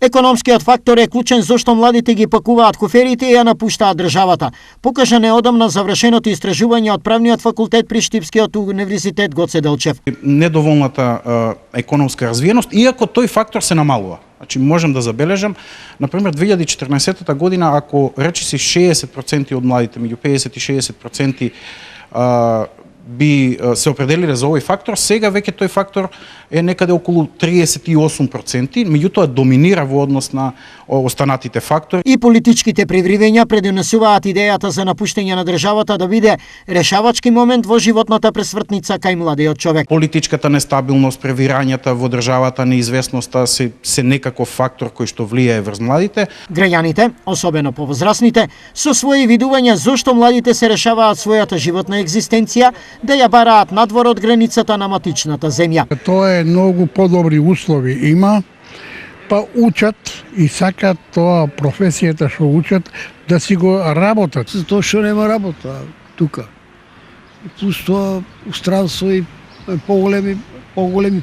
Економскиот фактор е клучен зошто младите ги пакуваат куферите и ја напуштаат државата. Покажа неодамна завршеното истражување од правниот факултет при Штипскиот универзитет Гоце Делчев. Недоволната економска развиеност, иако тој фактор се намалува. Значи можем да забележам, например 2014 година, ако речиси 60% од младите, меѓу 50 и 60% би се определиле за овој фактор, сега веќе тој фактор е некаде околу 38%, меѓутоа доминира во однос на останатите фактори. И политичките превривења предонесуваат идејата за напуштање на државата да биде решавачки момент во животната пресвртница кај младиот човек. Политичката нестабилност, превирањата во државата, неизвестноста се некаков фактор кој што влијае врз младите. Граѓаните, особено повозрасните, со своји видувања зошто младите се решаваат својата животна екзистенција да ја бараат надвор од границата на матичната земја. Тоа е многу подобри услови има, па учат и сакат тоа професијата што учат да си го работат. Тоа што нема работа тука. Плюс тоа у странство и поголеми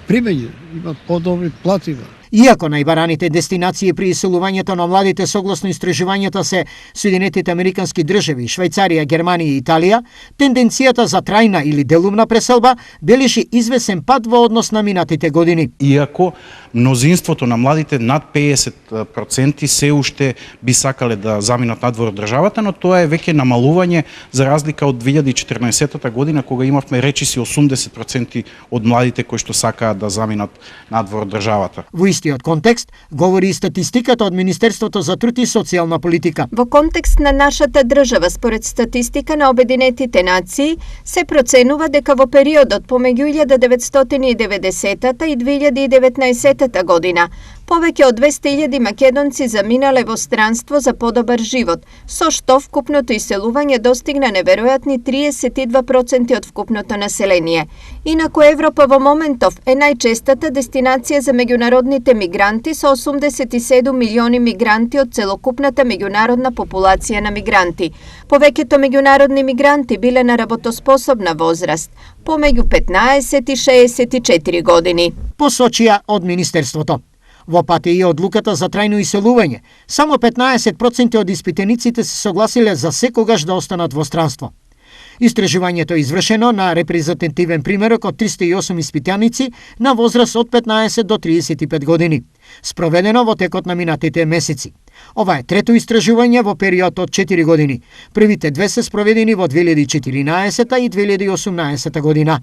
примења, има подобри платива. Иако најбараните дестинации при иселувањето на младите согласно истражувањата се Соединетите Американски држави, Швајцарија, Германија и Италија, тенденцијата за трајна или делумна преселба бележи извесен пад во однос на минатите години. Иако мнозинството на младите над 50% се уште би сакале да заминат надвор од државата, но тоа е веќе намалување за разлика од 2014 година кога имавме речиси 80% од младите кои што сакаат да заминат надвор од државата. Во истиот контекст говори и статистиката од Министерството за труд и социјална политика. Во контекст на нашата држава, според статистика на Обединетите нации, се проценува дека во периодот помеѓу 1990 и 2019 година повеќе од 200.000 македонци заминале во странство за подобар живот, со што вкупното иселување достигна неверојатни 32% од вкупното население. Инаку Европа во моментов е најчестата дестинација за меѓународните мигранти со 87 милиони мигранти од целокупната меѓународна популација на мигранти. Повеќето меѓународни мигранти биле на работоспособна возраст, помеѓу 15 и 64 години. Посочија од Министерството. Во пати и одлуката за трајно иселување, само 15% од испитениците се согласиле за секогаш да останат во странство. Истражувањето е извршено на репрезентативен примерок од 308 испитаници на возраст од 15 до 35 години, спроведено во текот на минатите месеци. Ова е трето истражување во период од 4 години. Првите две се спроведени во 2014 и 2018 година.